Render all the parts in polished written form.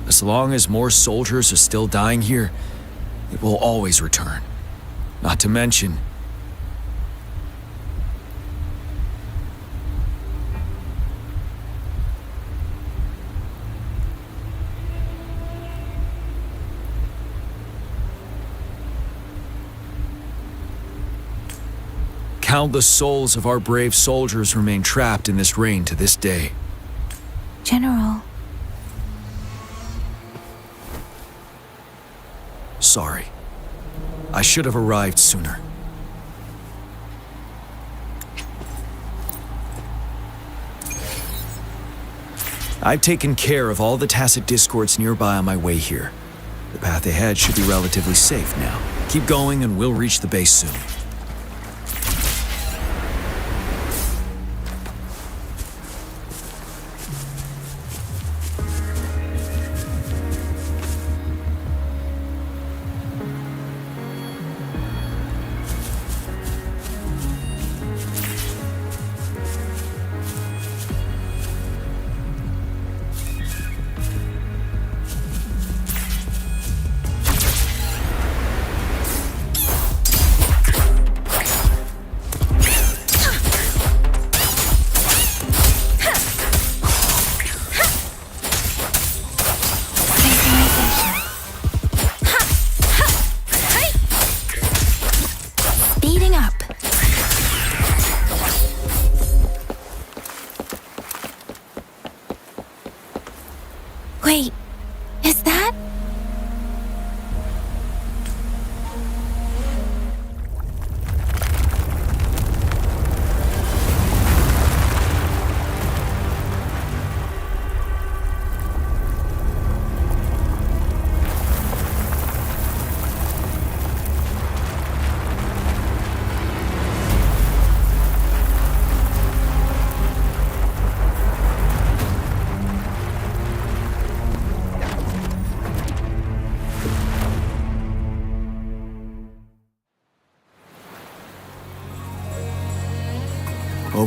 As long as more soldiers are still dying here, it will always return. Not to mention, countless souls of our brave soldiers remain trapped in this rain to this day. General. Sorry. I should have arrived sooner. I've taken care of all the tacit discords nearby on my way here. The path ahead should be relatively safe now. Keep going and we'll reach the base soon. Speeding up. Wait, is that?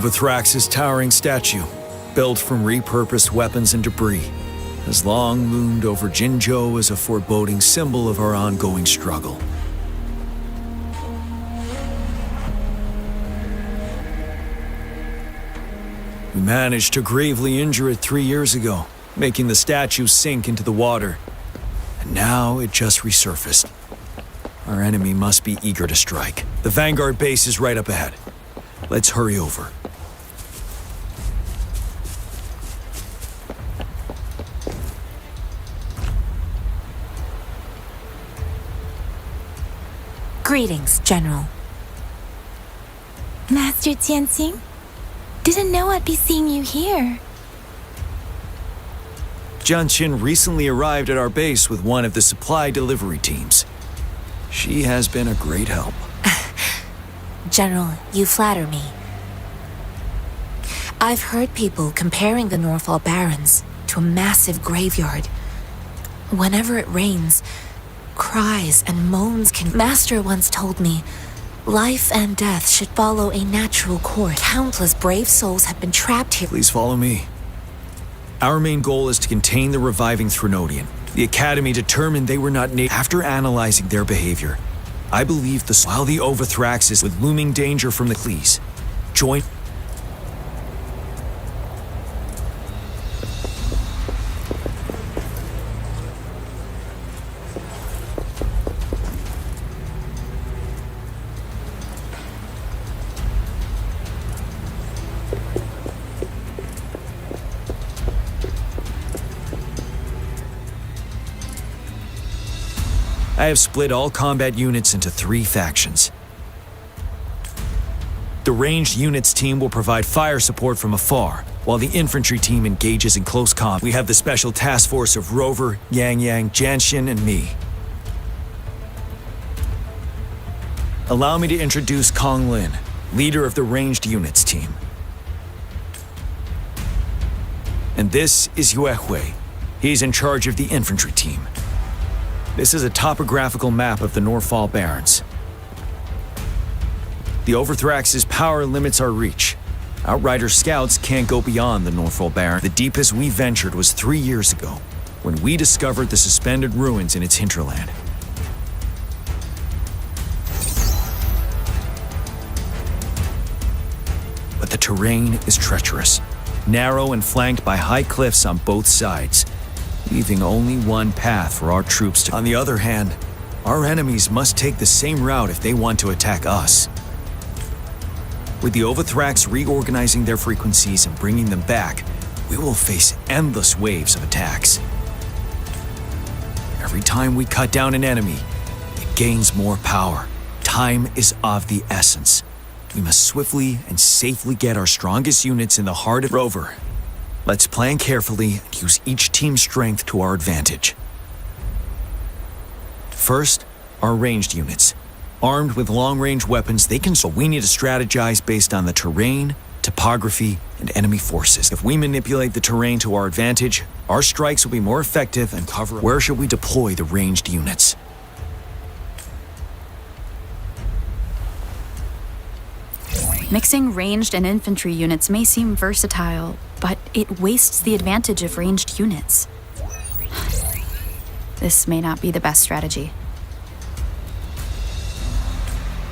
Wuthring's towering statue, built from repurposed weapons and debris, has long loomed over Jinzhou as a foreboding symbol of our ongoing struggle. We managed to gravely injure it 3 years ago, making the statue sink into the water. And now it just resurfaced. Our enemy must be eager to strike. The Vanguard base is right up ahead. Let's hurry over. Greetings, General. Master Tianxing? Didn't know I'd be seeing you here. Jianqin recently arrived at our base with one of the supply delivery teams. She has been a great help. General, you flatter me. I've heard people comparing the Northall Barrens to a massive graveyard. Whenever it rains, cries and moans can... Master once told me, life and death should follow a natural course. Countless brave souls have been trapped here. Please follow me. Our main goal is to contain the reviving Threnodian. The Academy determined they were not after analyzing their behavior. I believe while the Wuthraxis with looming danger from the Cleese. Join... I have split all combat units into 3 factions. The ranged units team will provide fire support from afar, while the infantry team engages in close combat. We have the special task force of Rover, Yang, Jianxin, and me. Allow me to introduce Kong Lin, leader of the ranged units team. And this is Yue Hui. He's in charge of the infantry team. This is a topographical map of the Northall Barrens. The Wuthrax's power limits our reach. Outrider scouts can't go beyond the Northall Barrens. The deepest we ventured was 3 years ago. when we discovered the suspended ruins in its hinterland. But the terrain is treacherous, narrow and flanked by high cliffs on both sides, leaving only one path for our troops to. On the other hand, our enemies must take the same route if they want to attack us. With the Overthrax reorganizing their frequencies and bringing them back, we will face endless waves of attacks. Every time we cut down an enemy, it gains more power. Time is of the essence. We must swiftly and safely get our strongest units in the heart of Rover. Let's plan carefully and use each team's strength to our advantage. First, our ranged units. Armed with long-range weapons, so we need to strategize based on the terrain, topography, and enemy forces. If we manipulate the terrain to our advantage, our strikes will be more effective and cover. Where should we deploy the ranged units? Mixing ranged and infantry units may seem versatile, but it wastes the advantage of ranged units. This may not be the best strategy.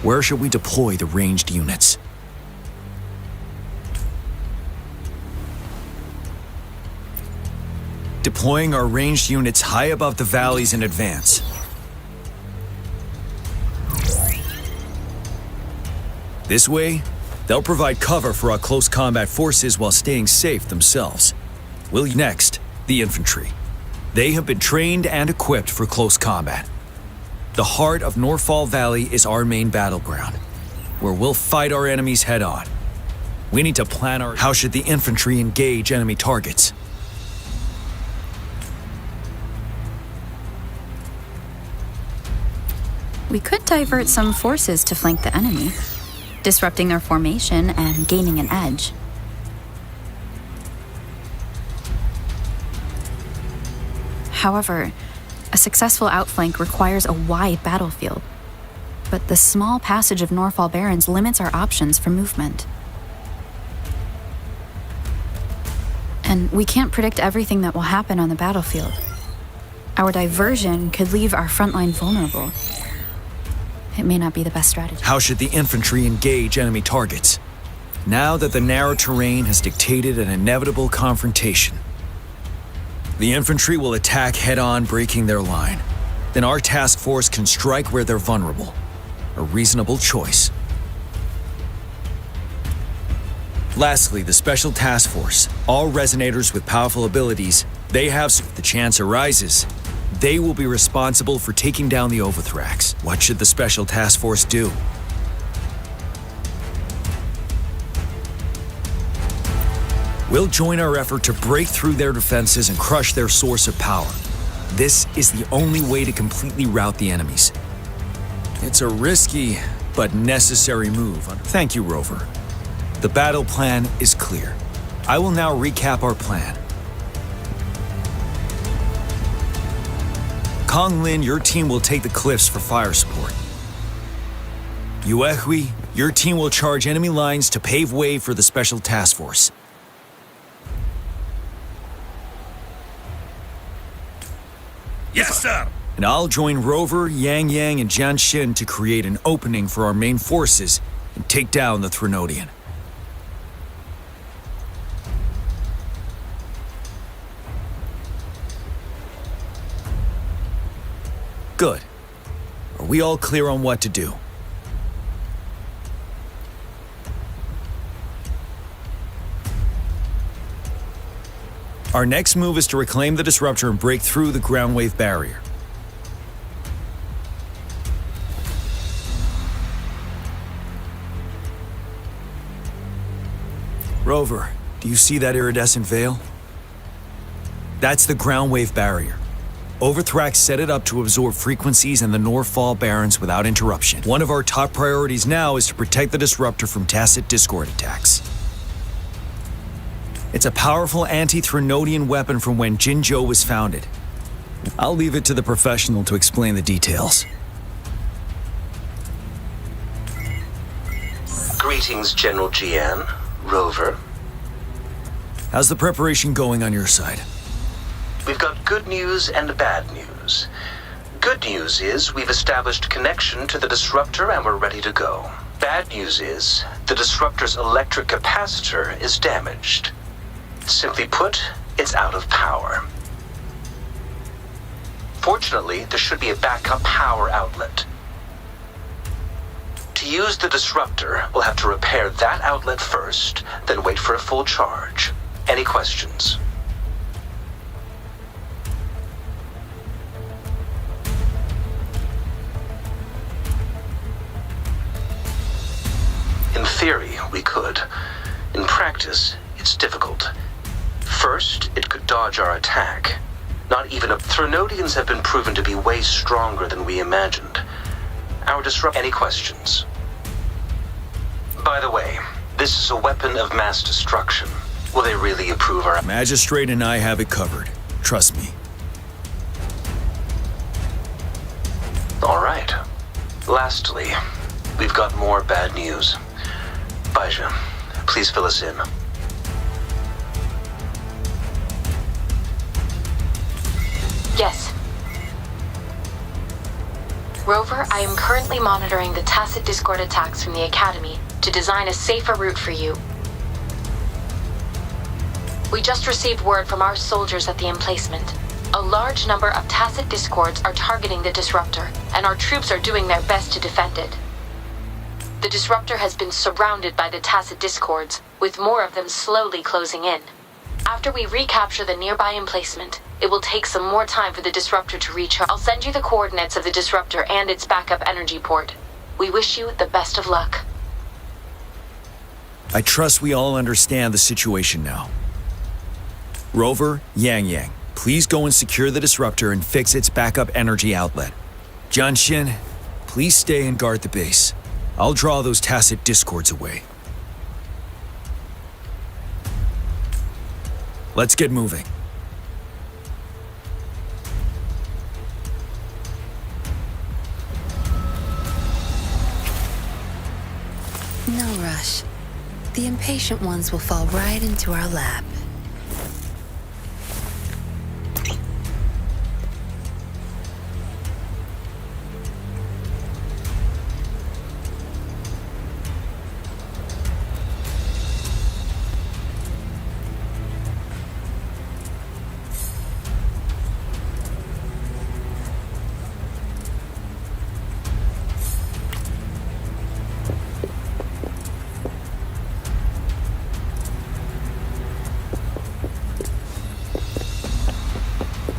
Where should we deploy the ranged units? Deploying our ranged units high above the valleys in advance. This way, they'll provide cover for our close combat forces while staying safe themselves. Next, the infantry. They have been trained and equipped for close combat. The heart of Norfall Valley is our main battleground, where we'll fight our enemies head-on. We need to plan our. How should the infantry engage enemy targets? We could divert some forces to flank the enemy, disrupting their formation and gaining an edge. However, a successful outflank requires a wide battlefield, but the small passage of Norfall Barrens limits our options for movement. And we can't predict everything that will happen on the battlefield. Our diversion could leave our frontline vulnerable. It may not be the best strategy. How should the infantry engage enemy targets? Now that the narrow terrain has dictated an inevitable confrontation. The infantry will attack head-on, breaking their line. Then our task force can strike where they're vulnerable. A reasonable choice. Lastly, the Special Task Force. All resonators with powerful abilities, they have. If the chance arises, they will be responsible for taking down the Overthrax. What should the Special Task Force do? We'll join our effort to break through their defenses and crush their source of power. This is the only way to completely rout the enemies. It's a risky but necessary move. Thank you, Rover. The battle plan is clear. I will now recap our plan. Kong Lin, your team will take the cliffs for fire support. Yuehui, your team will charge enemy lines to pave way for the Special Task Force. Yes, sir! And I'll join Rover, Yang Yang, and Jian Xin to create an opening for our main forces and take down the Threnodian. Good. Are we all clear on what to do? Our next move is to reclaim the disruptor and break through the ground wave barrier. Rover, do you see that iridescent veil? That's the ground wave barrier. Overthrax set it up to absorb frequencies in the Norfall Barrens without interruption. One of our top priorities now is to protect the disruptor from tacit Discord attacks. It's a powerful anti-Threnodian weapon from when Jinzhou was founded. I'll leave it to the professional to explain the details. Greetings, General Jian, Rover. How's the preparation going on your side? we've got good news and bad news. Good news is we've established connection to the disruptor and we're ready to go. Bad news is the disruptor's electric capacitor is damaged. Simply put, it's out of power. Fortunately, there should be a backup power outlet. To use the disruptor, we'll have to repair that outlet first, then wait for a full charge. Any questions? In theory, we could. In practice, it's difficult. First, it could dodge our attack. Not even Threnodians have been proven to be way stronger than we imagined. Our Any questions? By the way, this is a weapon of mass destruction. Will they really approve our... Magistrate and I have it covered. Trust me. All right. Lastly, we've got more bad news. Baija, please fill us in. Yes. Rover, I am currently monitoring the tacit discord attacks from the Academy to design a safer route for you. We just received word from our soldiers at the emplacement. A large number of tacit discords are targeting the disruptor, and our troops are doing their best to defend it. The disruptor has been surrounded by the tacit discords, with more of them slowly closing in. After we recapture the nearby emplacement, it will take some more time for the disruptor to recharge. I'll send you the coordinates of the disruptor and its backup energy port. We wish you the best of luck. I trust we all understand the situation now. Rover, Yang, please go and secure the disruptor and fix its backup energy outlet. Jianshin, please stay and guard the base. I'll draw those tacit discords away. Let's get moving. No rush. The impatient ones will fall right into our lap.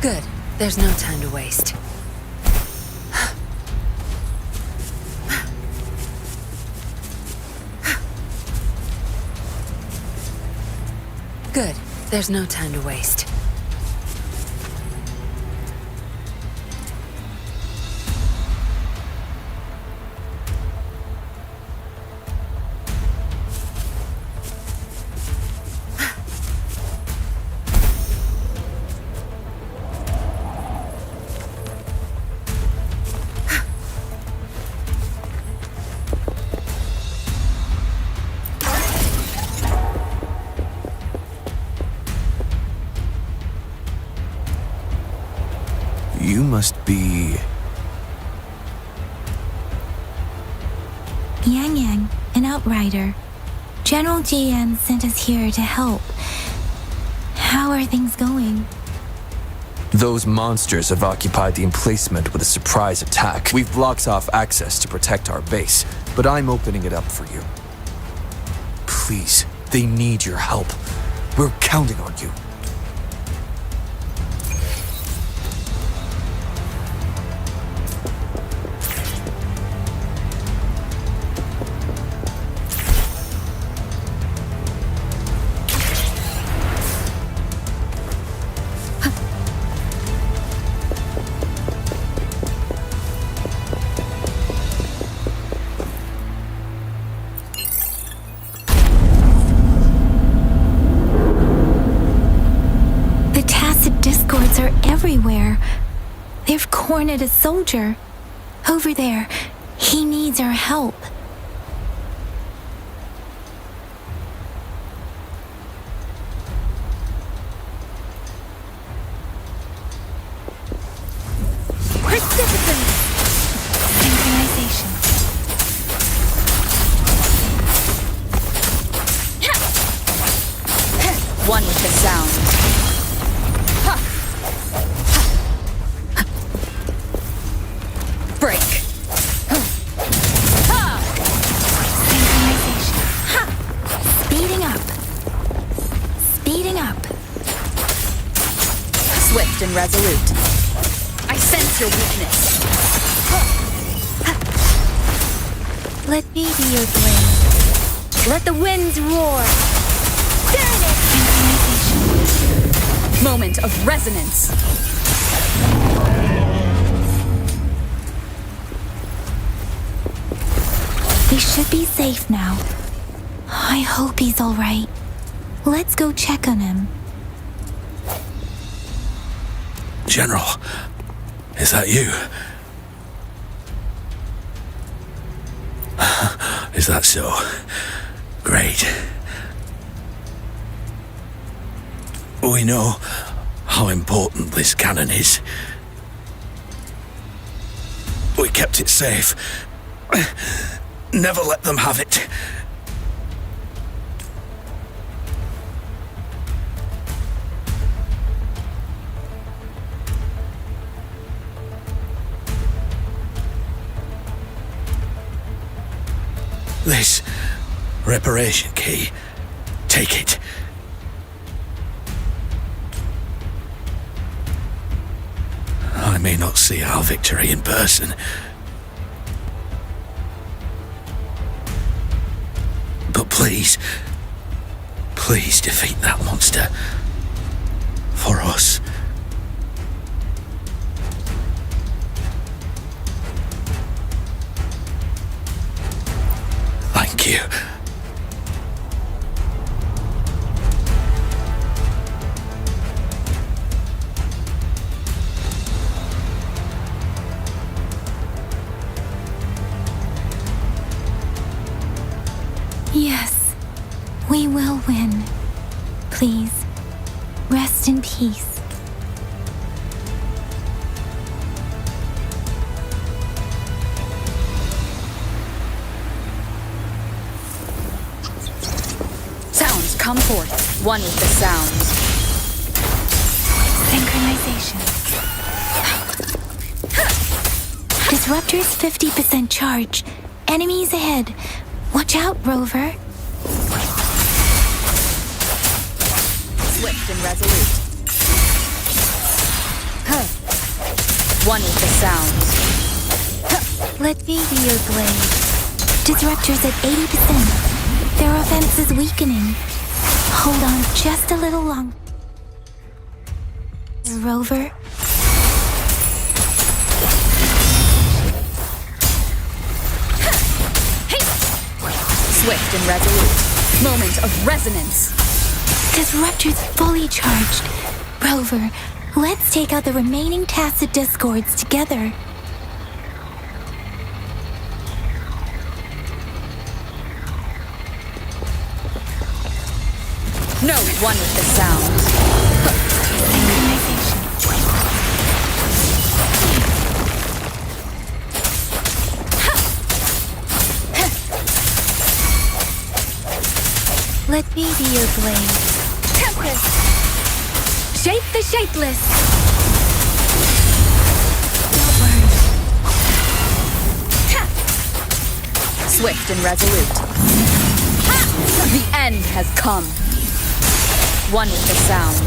Good. There's no time to waste. Good. There's no time to waste. You must be... Yang, an outrider. General GN sent us here to help. How are things going? Those monsters have occupied the emplacement with a surprise attack. We've blocked off access to protect our base, but I'm opening it up for you. Please, they need your help. We're counting on you. Everywhere. They've cornered a soldier. Over there. He needs our help. citizens! Synchronization. One with the sound. Break. Synchronization. Speeding up. Speeding up. Swift and resolute. I sense your weakness. Let me be your blade. Let the winds roar. Synchronization. Moment of resonance. We should be safe now. I hope he's all right. Let's go check on him. General, is that you? Is that so? Great. We know how important this cannon is. We kept it safe. Never let them have it. This reparation key. Take it. I may not see our victory in person, but please defeat that monster. For us. Thank you. Yes, we will win. Please, rest in peace. Sounds come forth. One with the sounds. Synchronization. Disruptor's 50% charge. Enemies ahead. Watch out, Rover. Swift and resolute. One with the sounds. Let me be your blade. Disruptor's at 80%. Their offense is weakening. Hold on just a little longer. Rover. Swift and resolute. Moment of resonance. Disruptor's fully charged. Rover, let's take out the remaining tacit discords together. No, one with the sound. Synchronization. Let me be your blade. Tempest! Shape the shapeless! Don't worry. Swift and resolute. The end has come. One with the sound.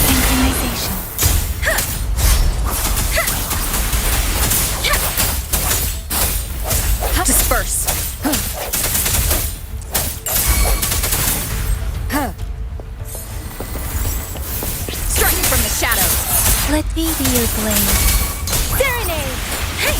Synchronization. Disperse. Strike from the shadows. Let me be your blade. Serenade! Hey!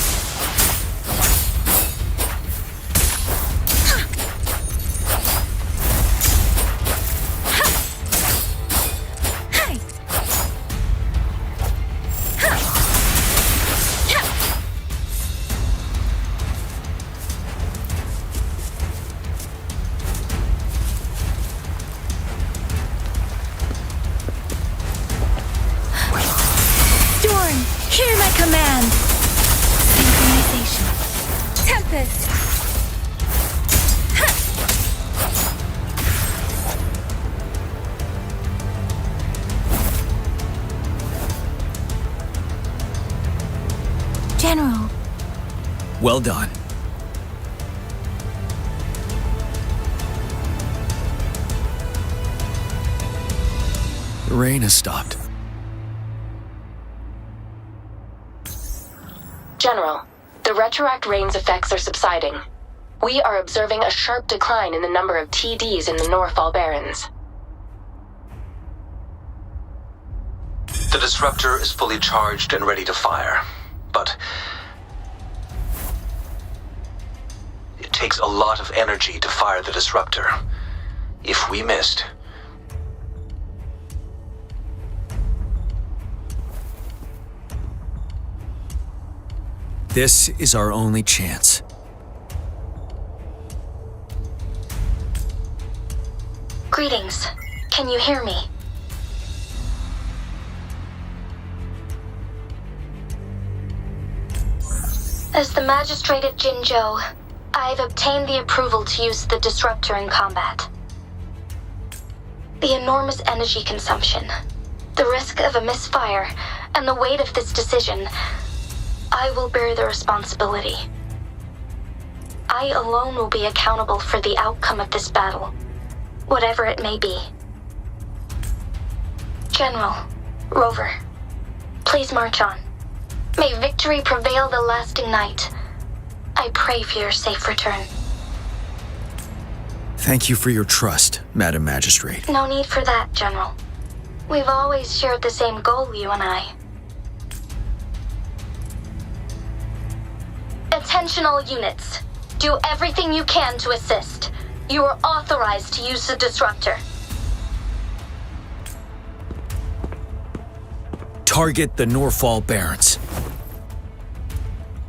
Well done. The rain has stopped. General, the retroact rain's effects are subsiding. We are observing a sharp decline in the number of TDs in the Norfall Barrens. The disruptor is fully charged and ready to fire, but it takes a lot of energy to fire the disruptor. If we missed, this is our only chance. Greetings. Can you hear me? As the magistrate at Jinzhou, I've obtained the approval to use the disruptor in combat. The enormous energy consumption, the risk of a misfire, and the weight of this decision, I will bear the responsibility. I alone will be accountable for the outcome of this battle, whatever it may be. General, Rover, please march on. May victory prevail the lasting night. I pray for your safe return. Thank you for your trust, Madam Magistrate. No need for that, General. We've always shared the same goal, you and I. Attention all units. Do everything you can to assist. You are authorized to use the disruptor. Target the Norfall Barrens.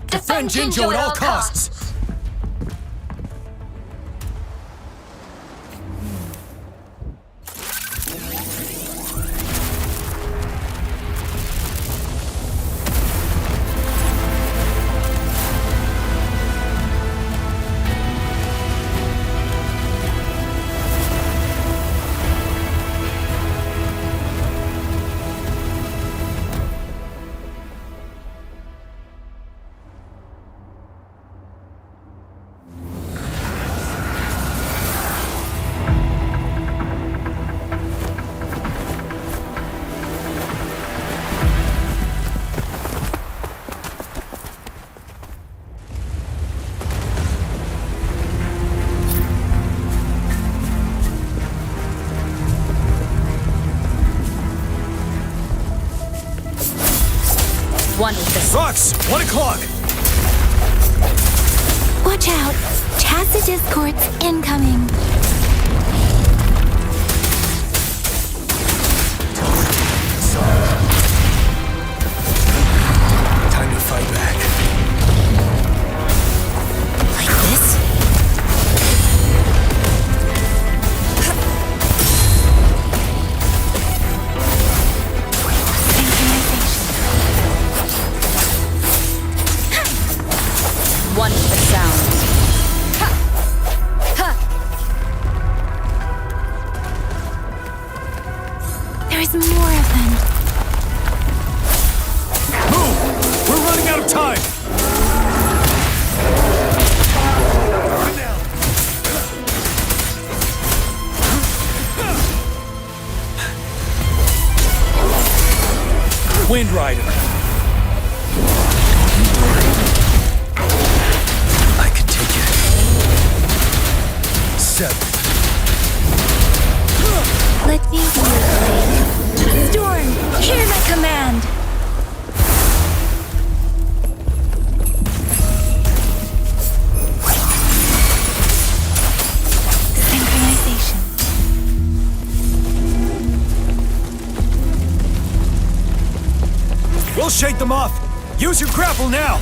Defend Jinzhou at all costs. Fox, 1 o'clock! Watch out! Tacit discords incoming. Time to fight back. Like this? One with the sound. There's more of them. Move! We're running out of time! Wind Rider. I can take it. 7. Let me be your blade. Storm, hear my command. Synchronization. We'll shake them off. Use your grapple now.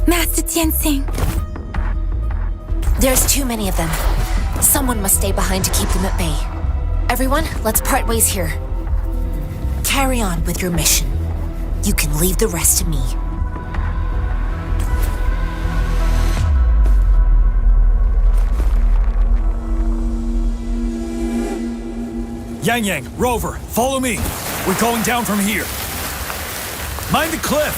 Master Tianxing. There's too many of them. Someone must stay behind to keep them at bay. Everyone, let's part ways here. Carry on with your mission. You can leave the rest to me. Yang Yang, Rover, follow me. We're going down from here. Mind the cliff.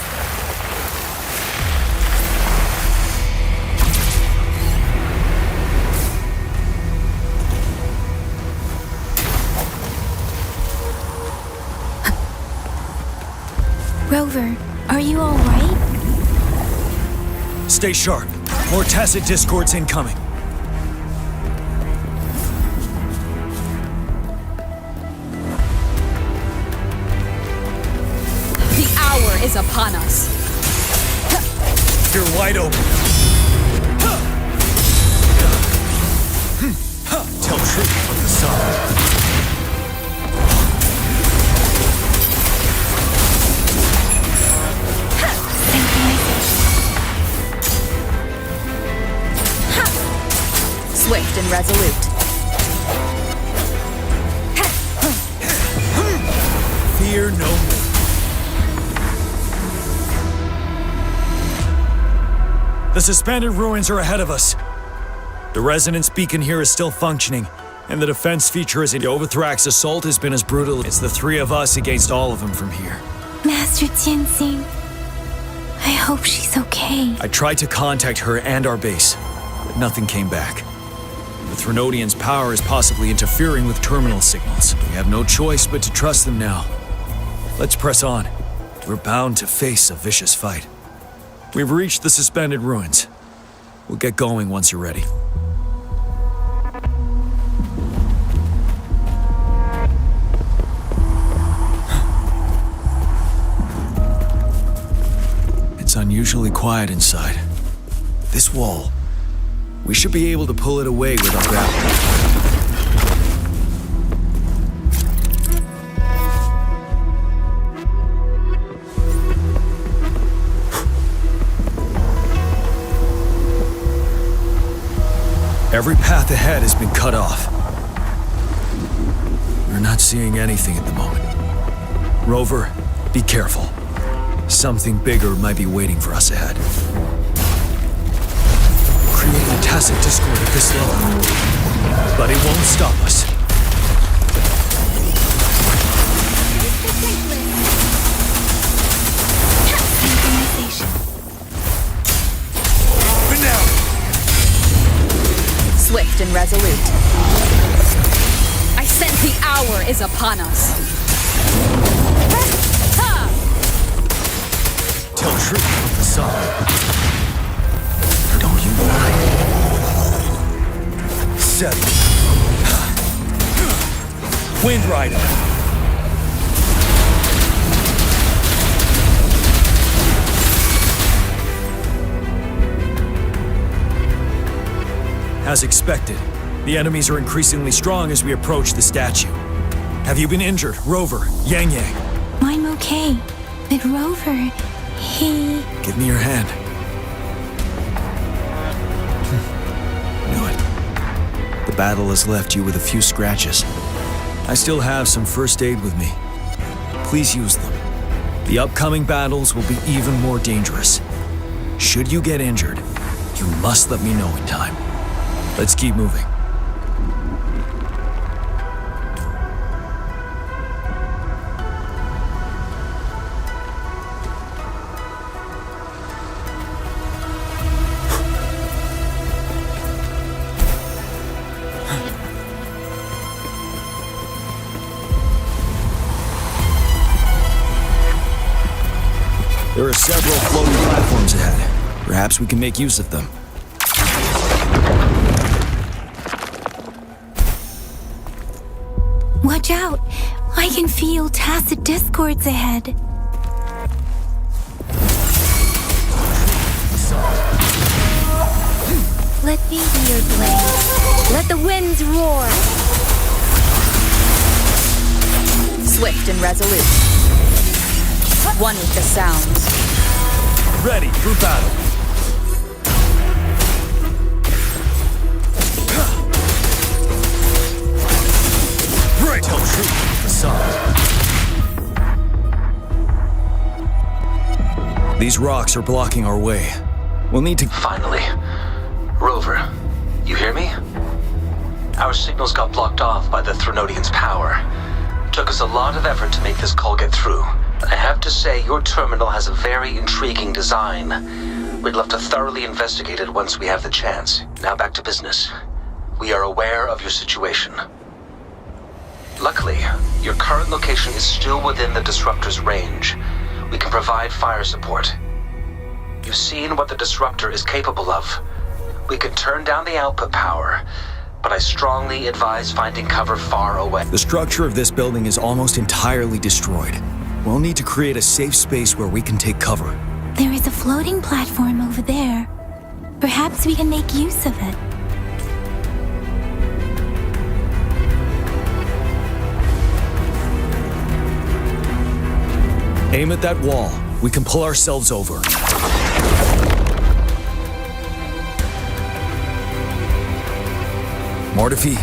Rover, are you all right? Stay sharp. More tacit discords incoming. The hour is upon us. You're wide open. Tell truth from the sun. Swift and resolute. Fear no more. The suspended ruins are ahead of us. The resonance beacon here is still functioning, and the defense feature is in. The Overthrax assault has been as brutal. It's the three of us against all of them from here. Master Tianxing, I hope she's okay. I tried to contact her and our base, but nothing came back. The Threnodians' power is possibly interfering with terminal signals. We have no choice but to trust them now. Let's press on. We're bound to face a vicious fight. We've reached the suspended ruins. We'll get going once you're ready. It's unusually quiet inside. This wall, we should be able to pull it away with our grapple. Every path ahead has been cut off. We're not seeing anything at the moment. Rover, be careful. Something bigger might be waiting for us ahead. Create a tacit discord at this level, but it won't stop us. Open now! Swift and resolute. I sense the hour is upon us. Tell truth from the sun. Don't you worry. Set. Wind Rider. As expected, the enemies are increasingly strong as we approach the statue. Have you been injured, Rover, Yang Yang? I'm okay, but Rover, he... Give me your hand. Knew it. The battle has left you with a few scratches. I still have some first aid with me. Please use them. The upcoming battles will be even more dangerous. Should you get injured, you must let me know in time. Let's keep moving. There are several floating platforms ahead. Perhaps we can make use of them. Watch out! I can feel tacit discords ahead. Let me be your blade. Let the winds roar! Swift and resolute. One with the sounds. Ready for battle. Right, tell truth from the sun. These rocks are blocking our way. We'll need to... Finally. Rover, you hear me? Our signals got blocked off by the Threnodian's power. Took us a lot of effort to make this call get through. I have to say, your terminal has a very intriguing design. We'd love to thoroughly investigate it once we have the chance. Now back to business. We are aware of your situation. Luckily, your current location is still within the Disruptor's range. We can provide fire support. You've seen what the Disruptor is capable of. We can turn down the output power, but I strongly advise finding cover far away. The structure of this building is almost entirely destroyed. We'll need to create a safe space where we can take cover. There is a floating platform over there. Perhaps we can make use of it. Aim at that wall. We can pull ourselves over. Mortefi,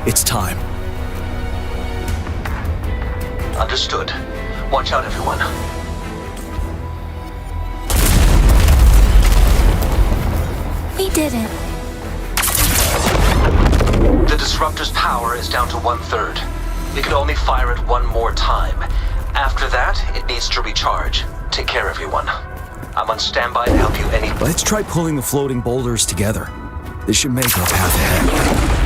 it's time. Understood. Watch out, everyone. We did it. The Disruptor's power is down to 1/3. We can only fire it one more time. After that, it needs to recharge. Take care, everyone. I'm on standby to help you any... Let's try pulling the floating boulders together. This should make our path ahead.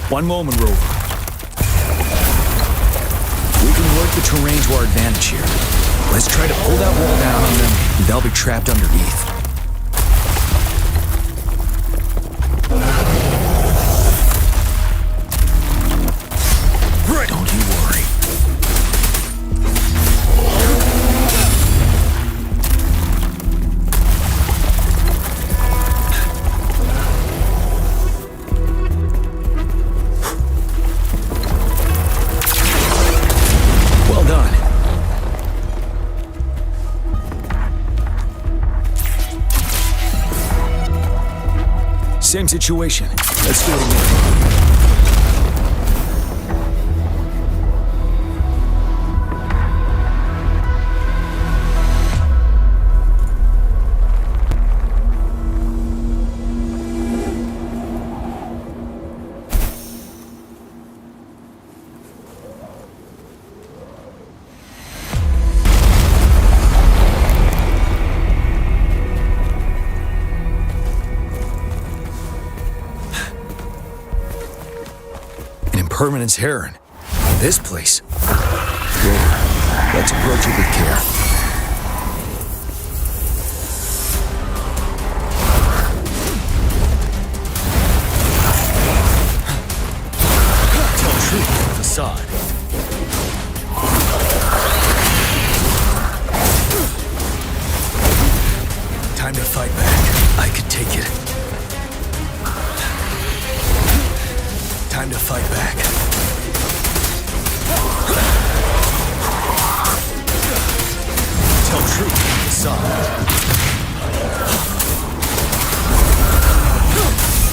One moment, Rover. We can work the terrain to our advantage here. Let's try to pull that wall down on them, and they'll be trapped underneath. Right. Don't you worry. Well done. Same situation. Let's do it again. Permanence Heron. This place. Rover, let's approach it with care. Tell truth to the facade. Time to fight back. I could take it. Time to fight back. Tell truth to the facade.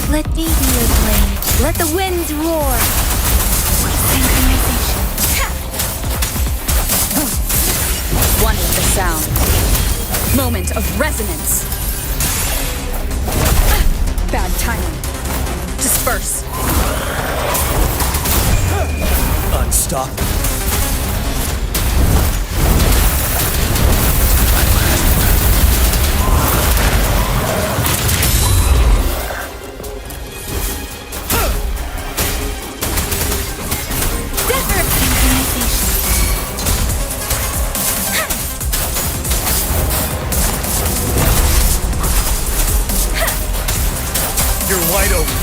Let me be your blade. Let the winds roar. Synchronization. One with the sound. Moment of resonance. Bad timing. Disperse. Unstoppable. You're wide open.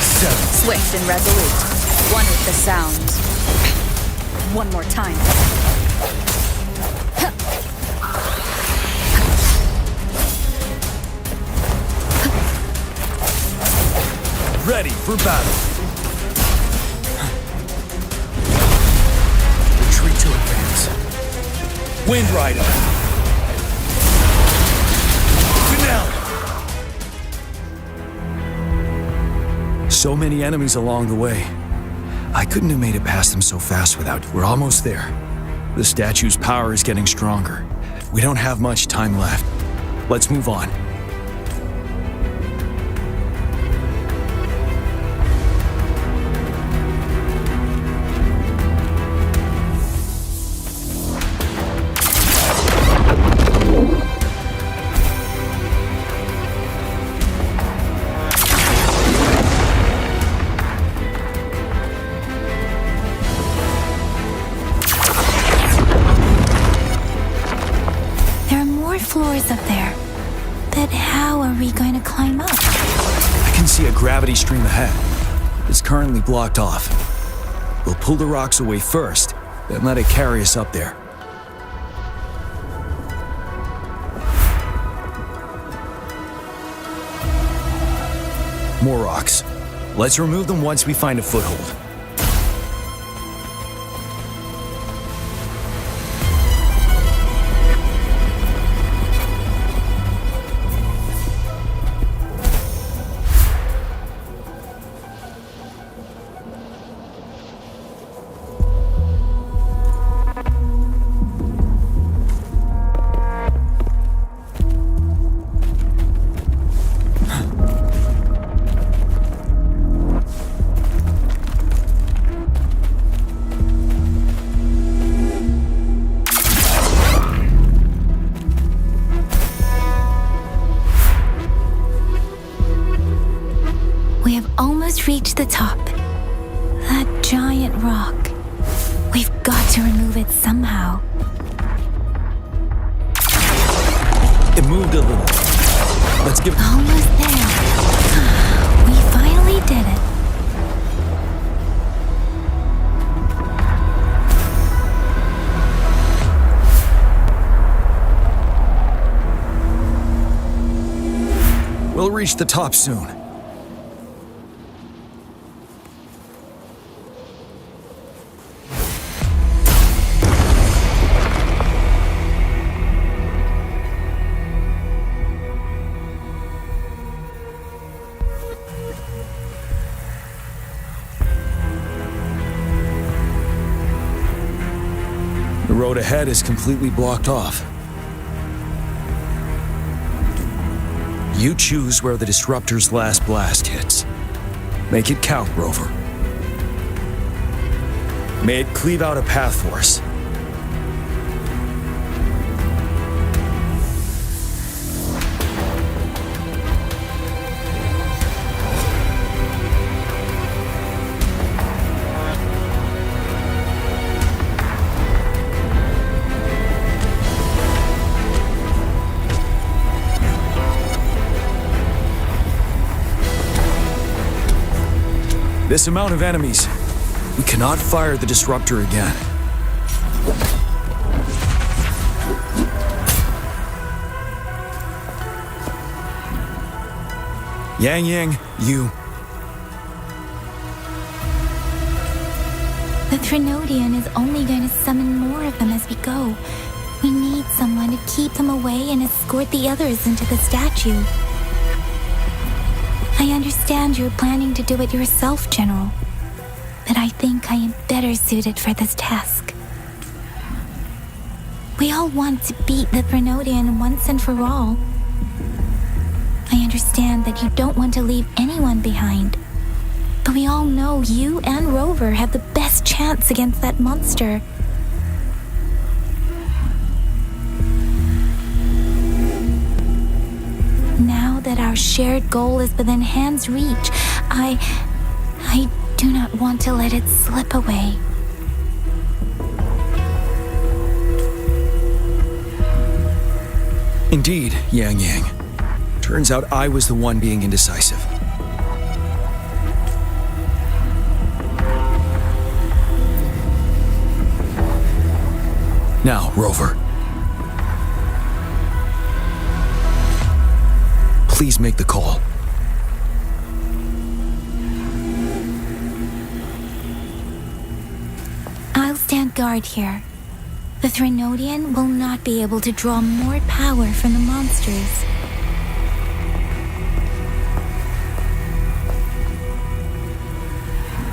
7. Swift and resolute. One with the sound. One more time. Ready for battle. Retreat to advance. Wind Rider. Finale. So many enemies along the way. I couldn't have made it past them so fast without you. We're almost there. The statue's power is getting stronger. We don't have much time left. Let's move on. Floors up there. But how are we going to climb up? I can see a gravity stream ahead. It's currently blocked off. We'll pull the rocks away first, then let it carry us up there. More rocks. Let's remove them once we find a foothold. Reach the top. That giant rock. We've got to remove it somehow. It moved a little. Let's give it... Almost there. We finally did it. We'll reach the top soon. The road ahead is completely blocked off. You choose where the disruptor's last blast hits. Make it count, Rover. May it cleave out a path for us. This amount of enemies, we cannot fire the disruptor again. Yang, you... The Trinodian is only going to summon more of them as we go. We need someone to keep them away and escort the others into the statue. I understand you're planning to do it yourself, General, but I think I am better suited for this task. We all want to beat the Trinodian once and for all. I understand that you don't want to leave anyone behind, but we all know you and Rover have the best chance against that monster. Now that our shared goal is within hand's reach, I do not want to let it slip away. Indeed, Yang. Turns out I was the one being indecisive. Now, Rover. Please make the call. I'll stand guard here. The Trinodian will not be able to draw more power from the monsters.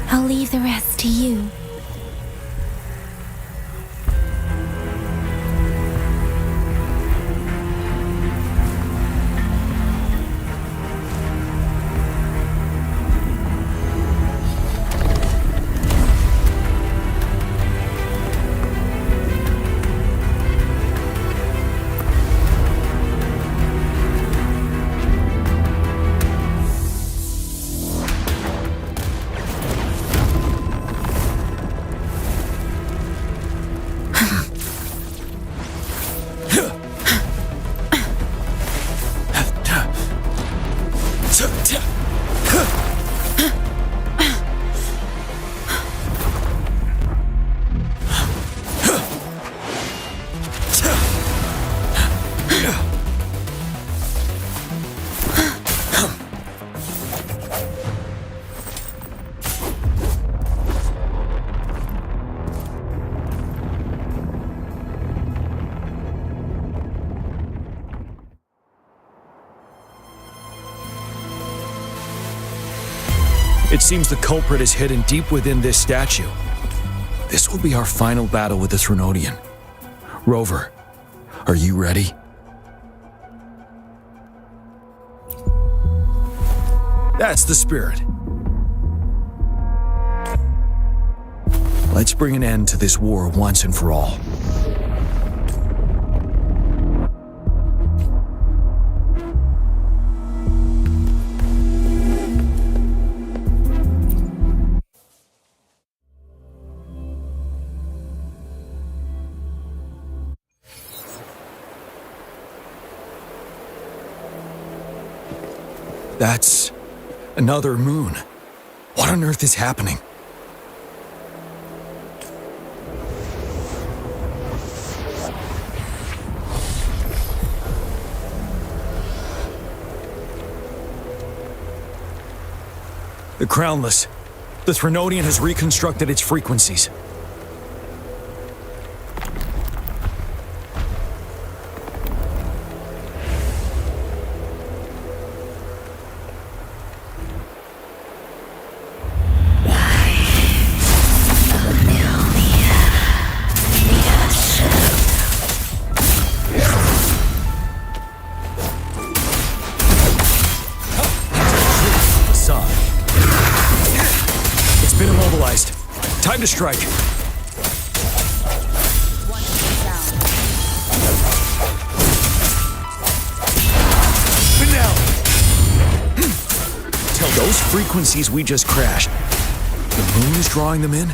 I'll leave the rest to you. It seems the culprit is hidden deep within this statue. This will be our final battle with the Threnodian. Rover, are you ready? That's the spirit. Let's bring an end to this war once and for all. That's another moon. What on earth is happening? The Crownless. The Threnodian has reconstructed its frequencies. Time to strike. Now. Tell those frequencies we just crashed. The moon is drawing them in?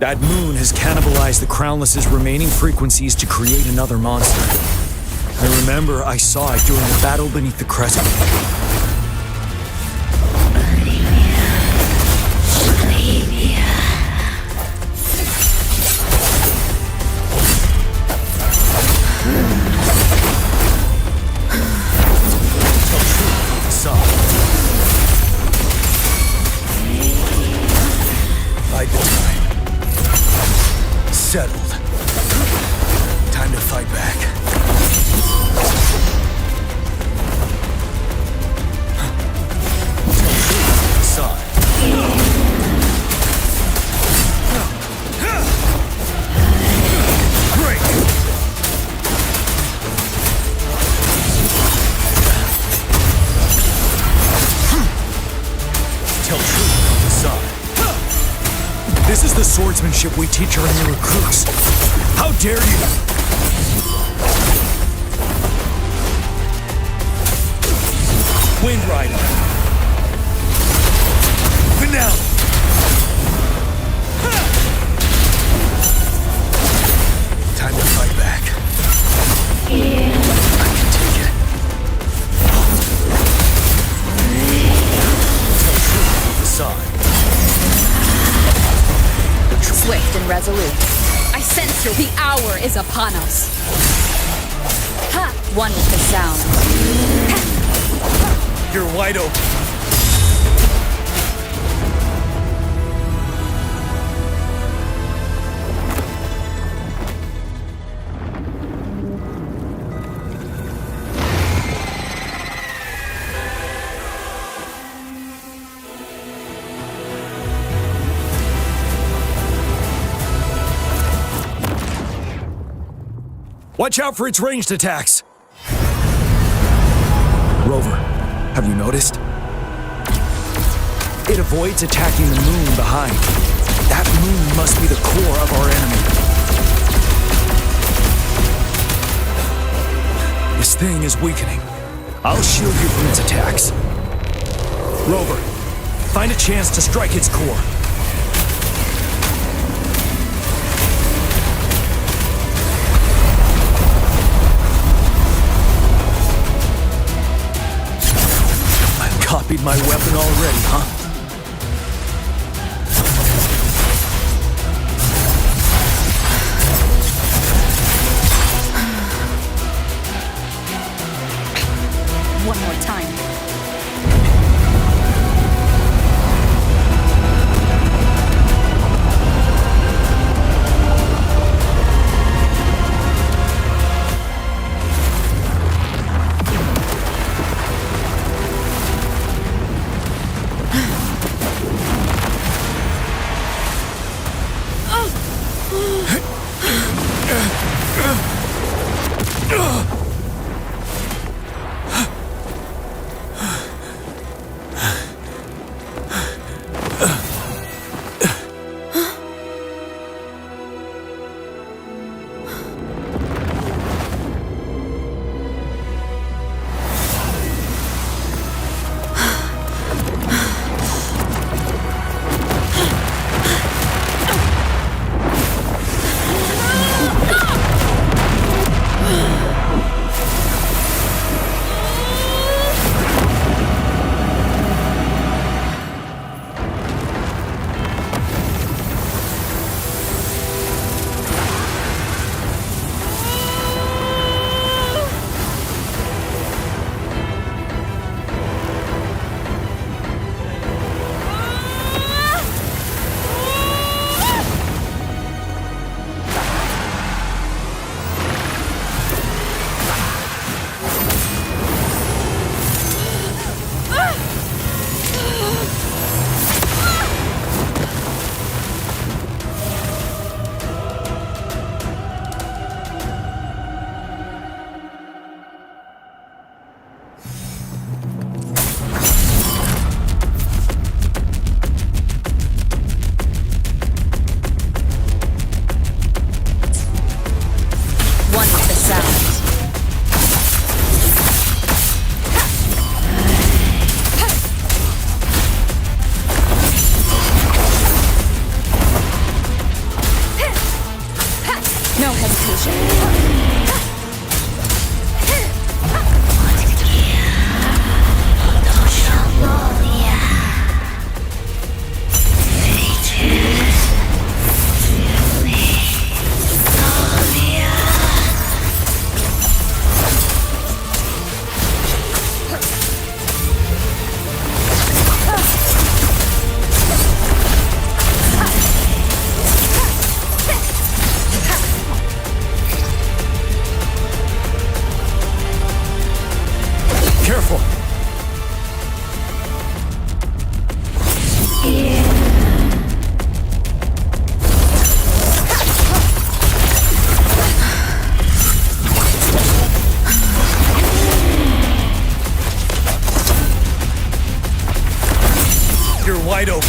That moon has cannibalized the Crownless's remaining frequencies to create another monster. I remember I saw it during the battle beneath the crescent. Settled. Time to fight back. Break. Tell truth on the side. This is the swordsmanship we teach our new recruits. How dare you! Wind Rider. Finale. Time to fight back. I can take it. Tell truth on the side. Swift and resolute. I sense the hour is upon us. Ha! One with the sound. You're wide open. Watch out for its ranged attacks! Rover, have you noticed? It avoids attacking the moon behind. That moon must be the core of our enemy. This thing is weakening. I'll shield you from its attacks. Rover, find a chance to strike its core. Copied my weapon already, huh? One more time. wide open.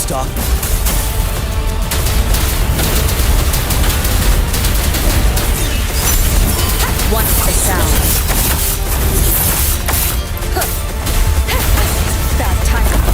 stop me. One is the sound. Bad timing.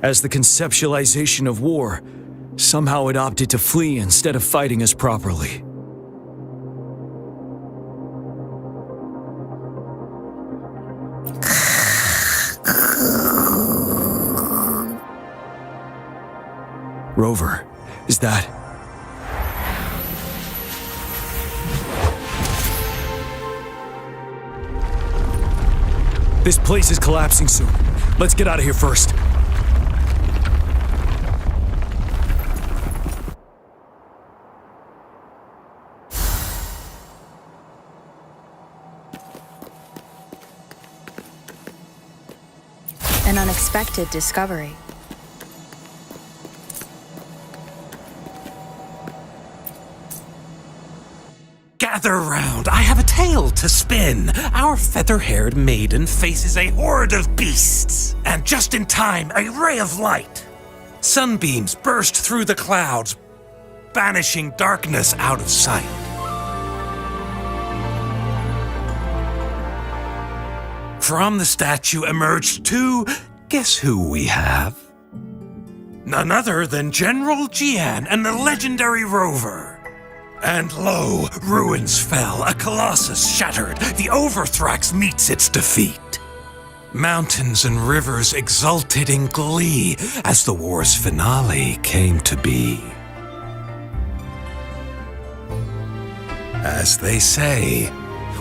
As the conceptualization of war, somehow it opted to flee instead of fighting us properly. Rover, is that... This place is collapsing soon. Let's get out of here first. An unexpected discovery. Gather round, I have a tale to spin. Our feather-haired maiden faces a horde of beasts. And just in time, a ray of light. Sunbeams burst through the clouds, banishing darkness out of sight. From the statue emerged two, guess who we have? None other than General Jian and the legendary Rover. And lo, ruins fell, a colossus shattered, the Overthrax meets its defeat. Mountains and rivers exulted in glee as the war's finale came to be. As they say,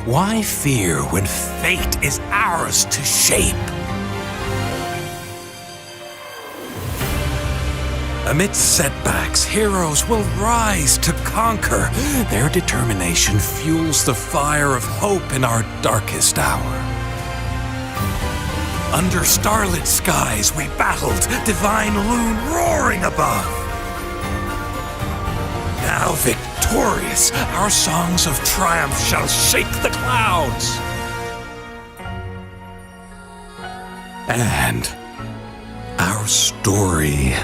why fear when fate is ours to shape? Amidst setbacks, heroes will rise to conquer. Their determination fuels the fire of hope in our darkest hour. Under starlit skies we battled, divine loon roaring above. Now victorious, our songs of triumph shall shake the clouds. And our story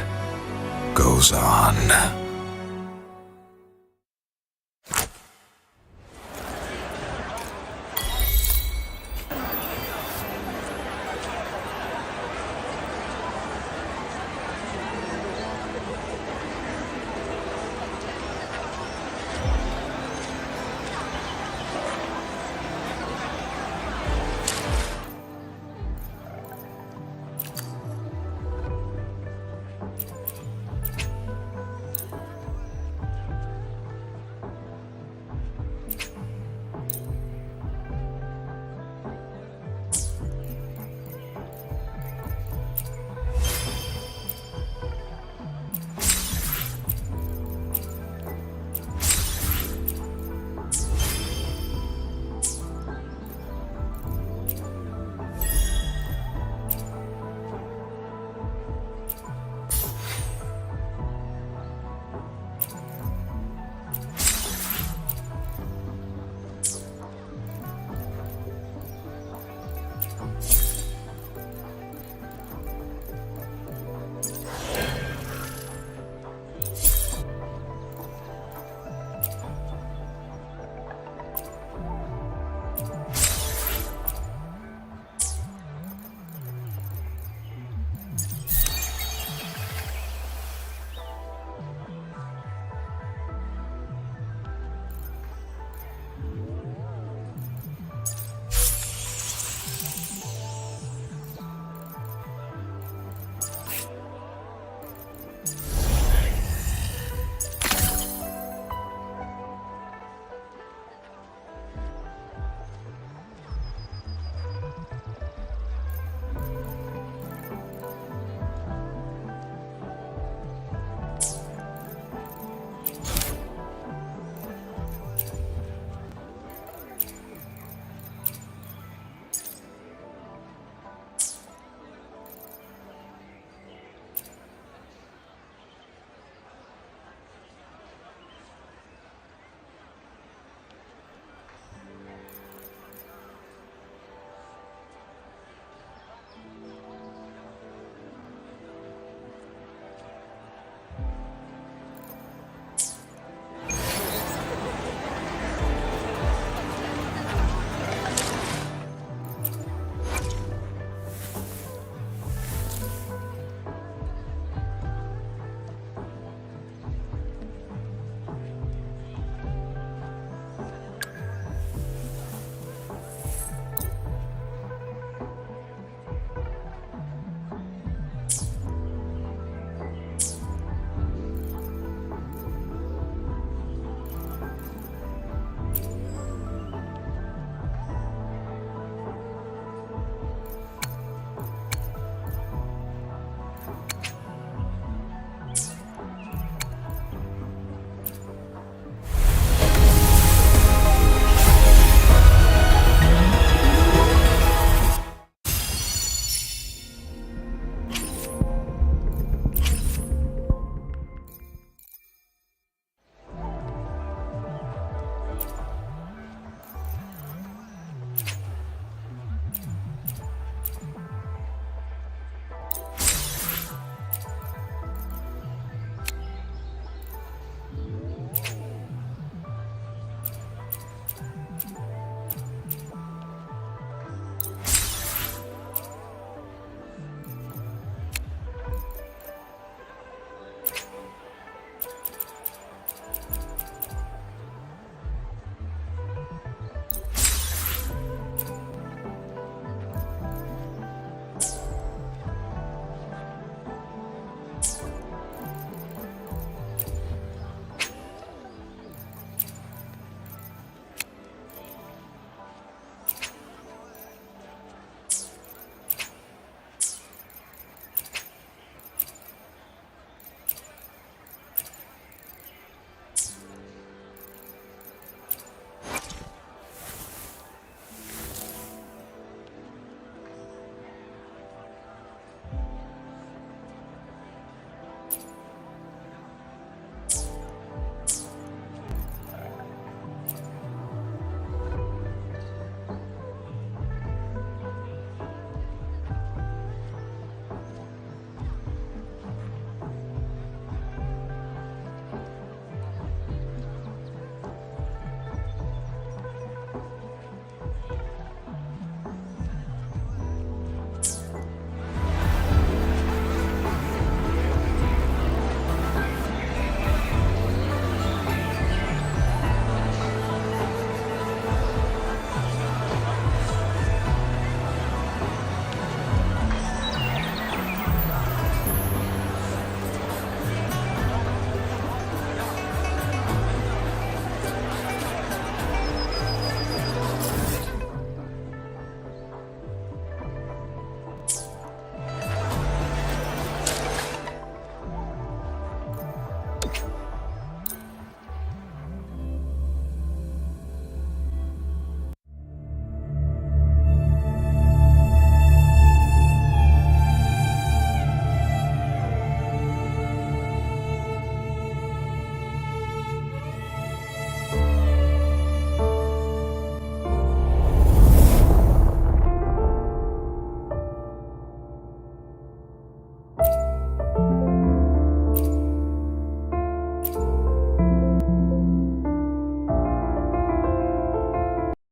goes on.